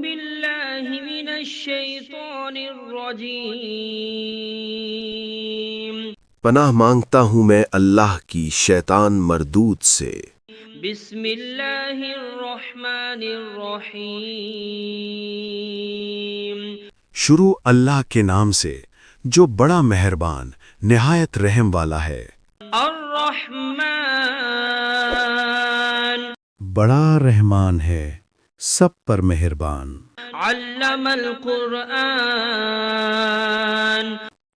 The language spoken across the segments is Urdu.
بالله من الشيطان الرجيم پناہ مانگتا ہوں میں اللہ کی شیطان مردود سے۔ بسم اللہ الرحمن الرحیم شروع اللہ کے نام سے جو بڑا مہربان نہایت رحم والا ہے۔ الرحمن بڑا رحمان ہے، سب پر مہربان۔ علم القرآن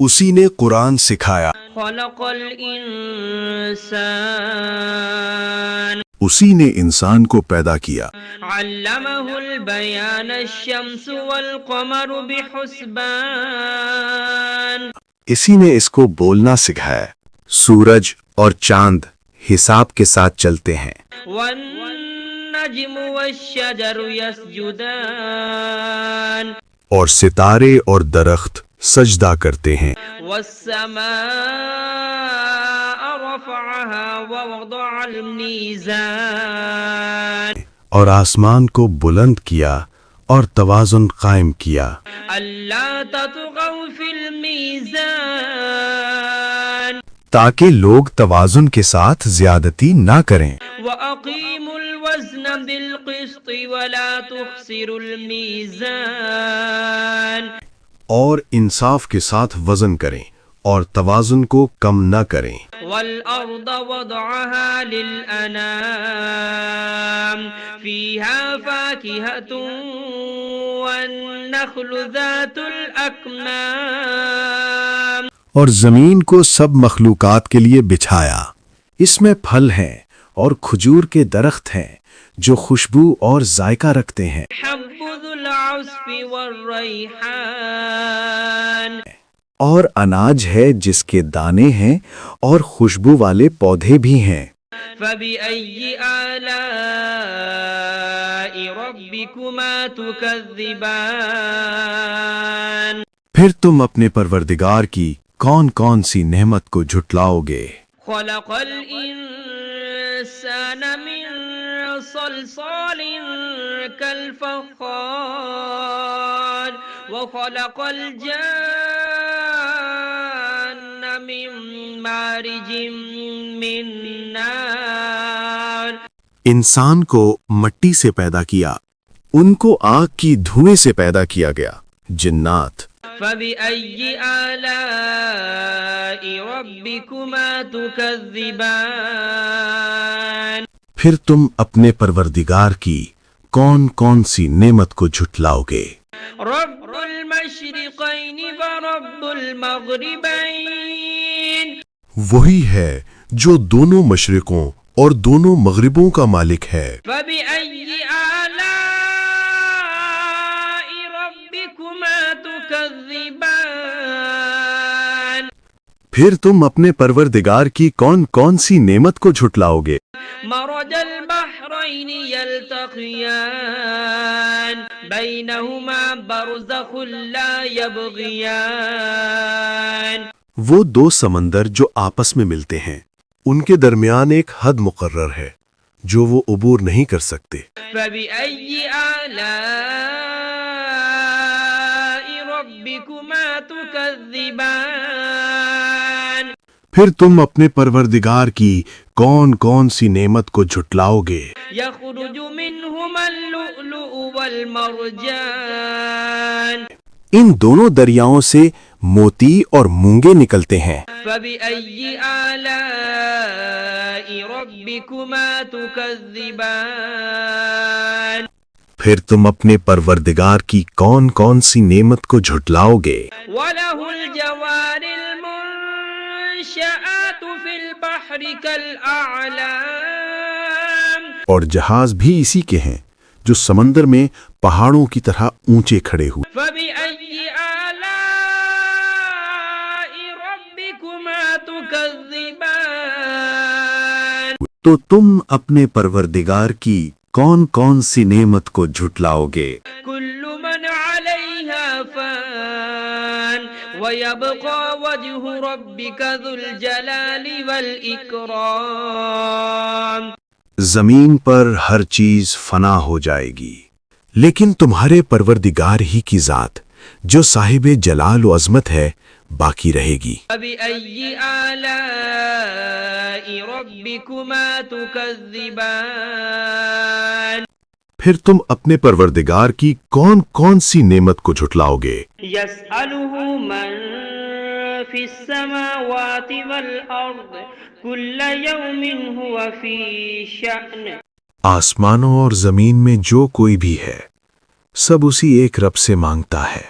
اسی نے قرآن سکھایا، خلق الانسان اسی نے انسان کو پیدا کیا۔ علمہ البیان الشمس والقمر بحسبان اسی نے اس کو بولنا سکھایا، سورج اور چاند حساب کے ساتھ چلتے ہیں۔ والنجم والشجر يسجدان اور ستارے اور درخت سجدہ کرتے ہیں۔ والسماء رفعها ووضع الميزان اور آسمان کو بلند کیا اور توازن قائم کیا، ألا تطغوا في الميزان تاکہ لوگ توازن کے ساتھ زیادتی نہ کریں۔ وأقيموا الوزن بالقسط ولا تخسروا الميزان اور انصاف کے ساتھ وزن کریں اور توازن کو کم نہ کریں۔ والأرض وضعها للأنام فيها فاكهة والنخل ذات الأكمام اور زمین کو سب مخلوقات کے لیے بچھایا، اس میں پھل ہیں اور کھجور کے درخت ہیں جو خوشبو اور ذائقہ رکھتے ہیں۔ حب ذو العصف والريحان اور اناج ہے جس کے دانے ہیں اور خوشبو والے پودے بھی ہیں۔ فبأي آلاء ربكما تكذبان پھر تم اپنے پروردگار کی کون کون سی نعمت کو جھٹلاؤ گے؟ خلق الإنسان من صلصال كالفخار وخلق الجان من مارج من نار انسان کو مٹی سے پیدا کیا، ان کو آگ کی دھوئیں سے پیدا کیا گیا۔ جنات فبأي آلاء ربكما تكذبان پھر تم اپنے پروردگار کی کون کون سی نعمت کو جھٹلاؤ گے؟ رب المشرقين ورب المغربين وہی ہے جو دونوں مشرقوں اور دونوں مغربوں کا مالک ہے۔ فبأي آلاء ربكما تكذبان پھر تم اپنے پروردگار کی کون کون سی نعمت کو جھٹلاؤ گے؟ مرج البحرين يلتقيان بينهما برزخ لا يبغيان وہ دو سمندر جو آپس میں ملتے ہیں، ان کے درمیان ایک حد مقرر ہے جو وہ عبور نہیں کر سکتے۔ فبأي آلاء ربكما تكذبان پھر تم اپنے پروردگار کی کون کون سی نعمت کو جھٹلاؤ گے؟ يخرج منهما اللؤلؤ والمرجان ان دونوں دریاؤں سے موتی اور مونگے نکلتے ہیں۔ فبأي آلاء ربكما تكذبان پھر تم اپنے پروردگار کی کون کون سی نعمت کو جھٹلاؤ گے؟ وله الجوار المنشآت في البحر كالأعلام اور جہاز بھی اسی کے ہیں جو سمندر میں پہاڑوں کی طرح اونچے کھڑے ہوئے۔ فبأي آلاء ربكما تكذبان تو تم اپنے پروردگار کی کون کون سی نعمت کو جھٹلاؤ گے؟ كل من عليها فان ويبقى وجه ربك ذو الجلال والإكرام زمین پر ہر چیز فنا ہو جائے گی، لیکن تمہارے پروردگار ہی کی ذات جو صاحب جلال و عظمت ہے باقی رہے گی۔ فبأي آلاء ربكما تكذبان پھر تم اپنے پروردگار کی کون کون سی نعمت کو جھٹلاؤ گے؟ يسأله من في السماوات والأرض كل يوم هو في شأن آسمانوں اور زمین میں جو کوئی بھی ہے سب اسی ایک رب سے مانگتا ہے،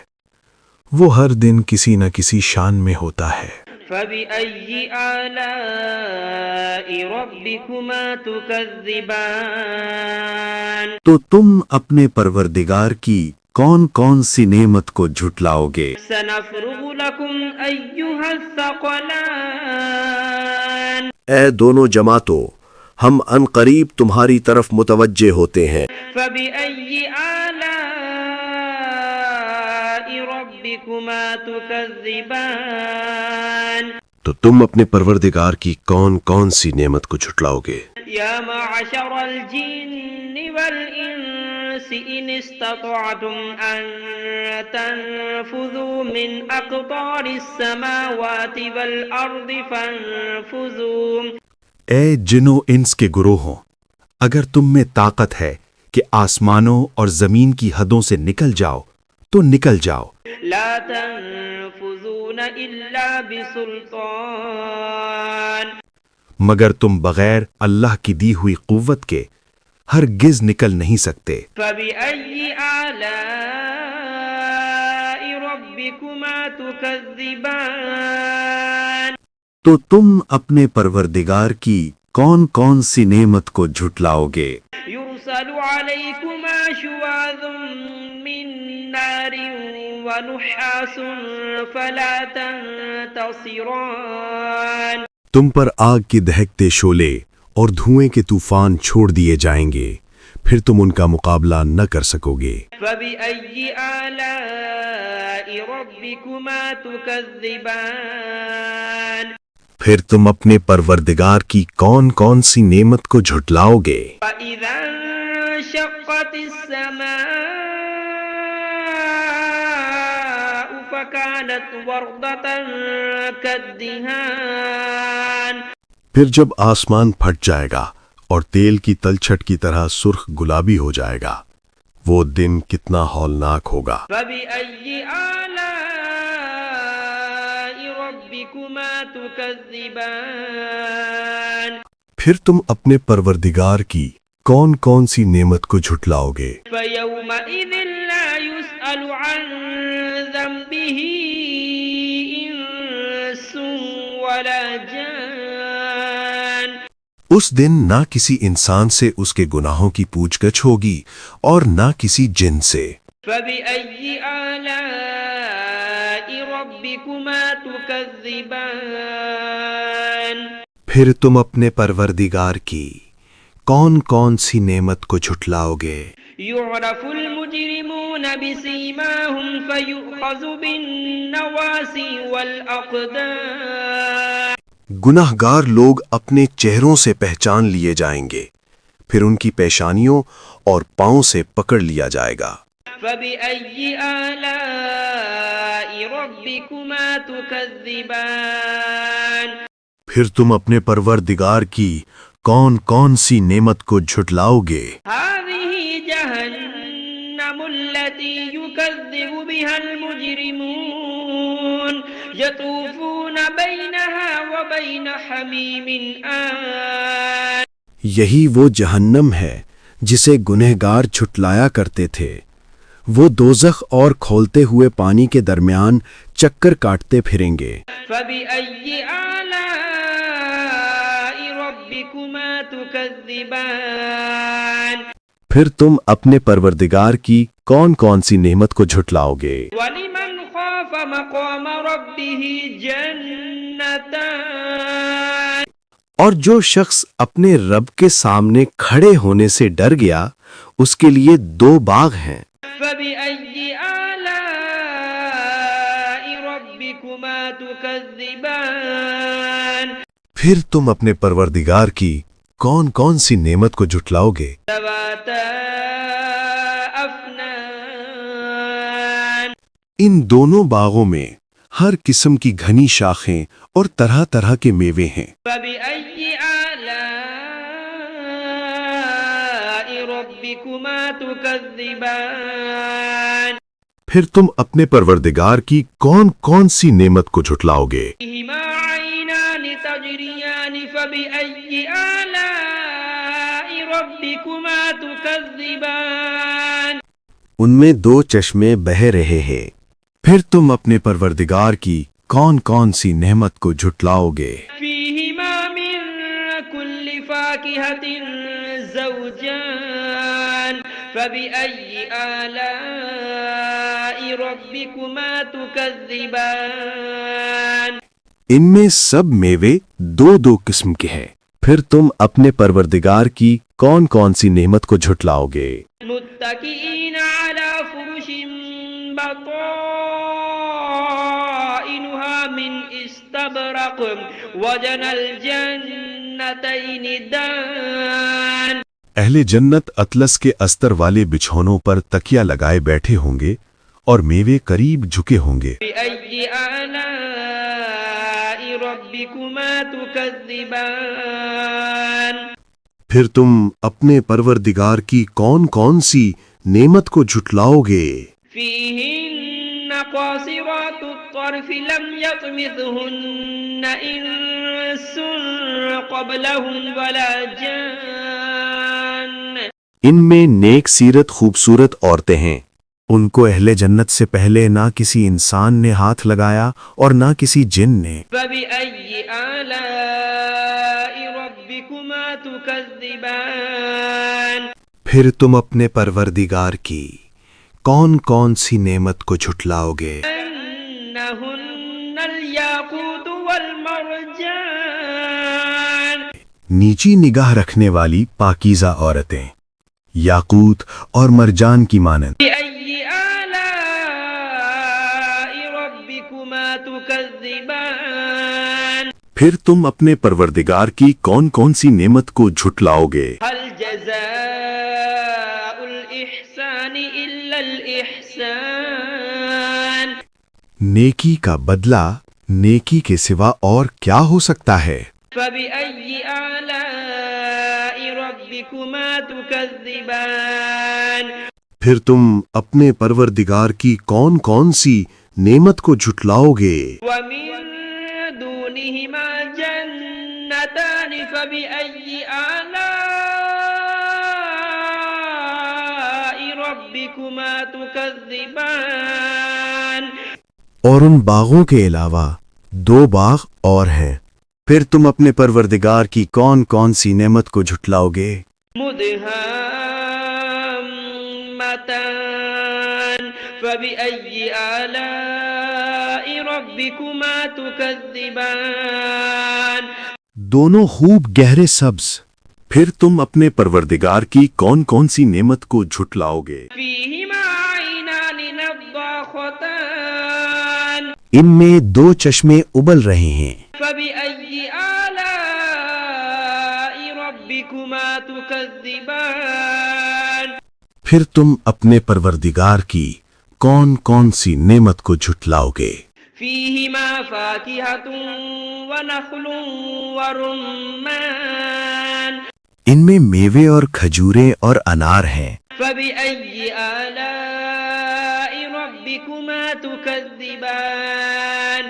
وہ ہر دن کسی نہ کسی شان میں ہوتا ہے۔ فبأي آلاء ربكما تكذبان تو تم اپنے پروردگار کی کون کون سی نعمت کو جھٹلاؤ گے؟ سنفرغ لكم أيها الثقلان اے دونوں جماعتوں، ہم ان قریب تمہاری طرف متوجہ ہوتے ہیں۔ فبأي آلاء ربكما تكذبان تو تم اپنے پروردگار کی کون کون سی نعمت کو جھٹلاؤ گے؟ يا معشر الجن والإنس إن استطعتم أن تنفذوا من أقطار السماوات والأرض فانفذوا اے جن و انس کے گروہوں، اگر تم میں طاقت ہے کہ آسمانوں اور زمین کی حدوں سے نکل جاؤ تو نکل جاؤ، لا تنفذون إلا بسلطان مگر تم بغیر اللہ کی دی ہوئی قوت کے ہرگز نکل نہیں سکتے۔ فبأي آلاء ربكما تكذبان تو تم اپنے پروردگار کی کون کون سی نعمت کو جھٹلاؤ گے؟ يرسل عليكما شواظ من نار ونحاس فلا تنتصران تم پر آگ کے دہکتے شعلے اور دھوئیں کے طوفان چھوڑ دیے جائیں گے، پھر تم ان کا مقابلہ نہ کر سکو گے۔ فبأي آلاء ربكما تكذبان پھر تم اپنے پروردگار کی کون کون سی نعمت کو جھٹلاؤ گے؟ فإذا انشقت السماء فكانت وردة كالدهان پھر جب آسمان پھٹ جائے گا اور تیل کی تلچھٹ کی طرح سرخ گلابی ہو جائے گا، وہ دن کتنا ہولناک ہوگا۔ فبأي آلاء ربكما تكذبان پھر تم اپنے پروردگار کی کون کون سی نعمت کو جھٹلاؤ گے؟ فيومئذ لا يسأل عن ذنبه إنس ولا جان اس دن نہ کسی انسان سے اس کے گناہوں کی پوچھ گچھ ہوگی اور نہ کسی جن سے۔ فبأي آلاء ربكما تكذبان پھر تم اپنے پروردگار کی کون کون سی نعمت کو جھٹلاؤ گے؟ يعرف المجرمون بسيماهم فيؤخذ بالنواصي والأقدام گناہ گار لوگ اپنے چہروں سے پہچان لیے جائیں گے، پھر ان کی پیشانیوں اور پاؤں سے پکڑ لیا جائے گا۔ فبأي آلاء ربكما تكذبان پھر تم اپنے پروردگار کی کون کون سی نعمت کو جھٹلاؤ گے؟ هذه جهنم التي يكذب بها المجرمون يطوفون بينها وبين حميم آن یہی وہ جہنم ہے جسے گنہگار جھٹلایا کرتے تھے، وہ دوزخ اور کھولتے ہوئے پانی کے درمیان چکر کاٹتے پھریں گے۔ فبأي آلاء ربكما تكذبان پھر تم اپنے پروردگار کی کون کون سی نعمت کو جھٹلاؤ گے؟ ولمن خاف مقام ربه جنتان اور جو شخص اپنے رب کے سامنے کھڑے ہونے سے ڈر گیا اس کے لیے 2 باغ ہیں۔ فبأي آلاء ربكما تكذبان پھر تم اپنے پروردگار کی کون کون سی نعمت کو جھٹلاؤ گے؟ ذواتا أفنان ان دونوں باغوں میں ہر قسم کی گھنی شاخیں اور طرح طرح کے میوے ہیں۔ فبأي آلاء ربكما تكذبان پھر تم اپنے پروردگار کی کون کون سی نعمت کو جھٹلاؤ گے؟ فيهما عينان تجريان فبأي آلاء ربكما تكذبان ان میں دو چشمے بہہ رہے ہیں، پھر تم اپنے پروردگار کی کون کون سی نعمت کو جھٹلاؤ گے؟ فيهما من كل فاكهة زوجان فبأي آلاء ربكما تكذبان ان میں سب میوے دو دو قسم کے ہیں، پھر تم اپنے پروردگار کی کون کون سی نعمت کو جھٹلاؤ گے؟ متكئين على فرش بطائنها من استبرق وجنى الجنتين دان اہل جنت اطلس کے استر والے بچھونوں پر تکیا لگائے بیٹھے ہوں گے اور میوے قریب جھکے ہوں گے۔ بأي آلاء ربكما تكذبان پھر تم اپنے پروردگار کی کون کون سی نعمت کو جھٹلاؤ گے؟ فيهن قاصرات الطرف لم يطمثهن إنس قبلهم ولا جان ان میں نیک سیرت خوبصورت عورتیں ہیں، ان کو اہل جنت سے پہلے نہ کسی انسان نے ہاتھ لگایا اور نہ کسی جن نے۔ فبأي آلاء ربكما تكذبان پھر تم اپنے پروردگار کی کون کون سی نعمت کو جھٹلاؤ گے؟ أنهن الياقوت والمرجان نیچی نگاہ رکھنے والی پاکیزہ عورتیں، یاقوت اور مرجان کی مانند۔ بأي آلاء ربكما تكذبان پھر تم اپنے پروردگار کی کون کون سی نعمت کو جھٹلاؤ گے؟ هل جزاء الإحسان إلا الإحسان نیکی کا بدلہ نیکی کے سوا اور کیا ہو سکتا ہے؟ فبأي آلاء ربكما تكذبان پھر تم اپنے پروردگار کی کون کون سی نعمت کو جھٹلاؤ گے؟ ومن دونهما جنتان فبأي آلاء ربكما تكذبان اور ان باغوں کے علاوہ دو باغ اور ہیں، پھر تم اپنے پروردگار کی کون کون سی نعمت کو جھٹلاؤ گے؟ مدهامتان فبأي آلاء ربكما تكذبان دونوں خوب گہرے سبز، پھر تم اپنے پروردگار کی کون کون سی نعمت کو جھٹلاؤ گے؟ فيهما عينان نضاختان ان میں دو چشمے ابل رہے ہیں، فبأي آلاء ربكما تكذبان پھر تم اپنے پروردگار کی کون کون سی نعمت کو جھٹلاؤ گے؟ فيهما فاكهة ونخل ورمان ان میں میوے اور کھجوریں اور انار ہیں، فبأي آلاء ربكما تكذبان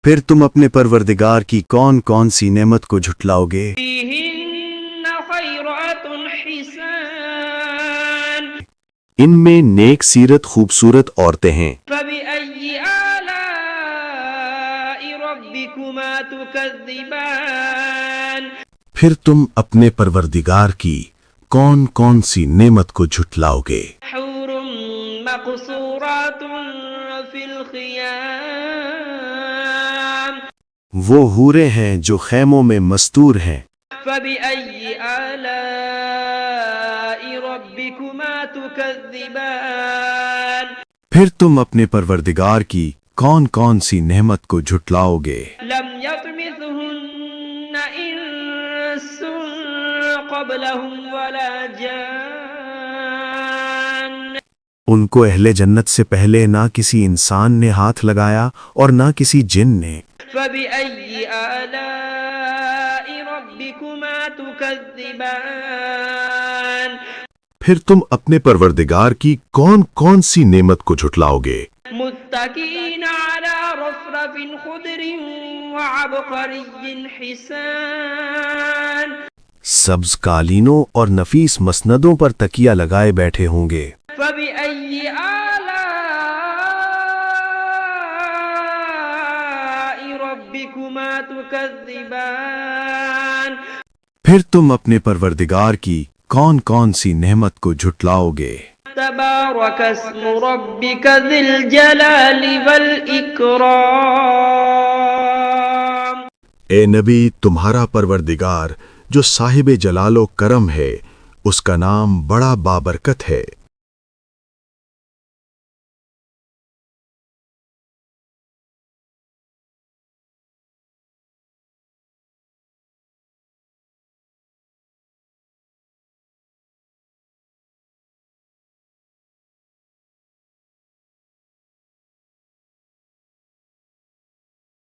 پھر تم اپنے پروردگار کی کون کون سی نعمت کو جھٹلاؤ گے؟ فيهن خيرات حسان ان میں نیک سیرت خوبصورت عورتیں ہیں، فبأي آلاء ربكما تكذبان پھر تم اپنے پروردگار کی کون کون سی نعمت کو جھٹلاؤ گے؟ حور مقصورات في الخيام وہ حوریں ہیں جو خیموں میں مستور ہیں، فبأي آلاء ربكما تكذبان پھر تم اپنے پروردگار کی کون کون سی نعمت کو جھٹلاؤ گے؟ لم يطمثهن إنس قبلهم ولا جان ان کو اہل جنت سے پہلے نہ کسی انسان نے ہاتھ لگایا اور نہ کسی جن نے۔ فبأي آلاء ربكما تكذبان پھر تم اپنے پروردگار کی کون کون سی نعمت کو جھٹلاؤ گے؟ متكئين على رفرف خضر وعبقري حسان سبز قالینوں اور نفیس مسندوں پر تکیہ لگائے بیٹھے ہوں گے۔ فبأي آلاء ربكما تكذبان پھر تم اپنے پروردگار کی کون کون سی نعمت کو جھٹلاؤ گے؟ تبارك اسم ربك ذي الجلال والإكرام اے نبی، تمہارا پروردگار جو صاحب جلال و کرم ہے، اس کا نام بڑا بابرکت ہے۔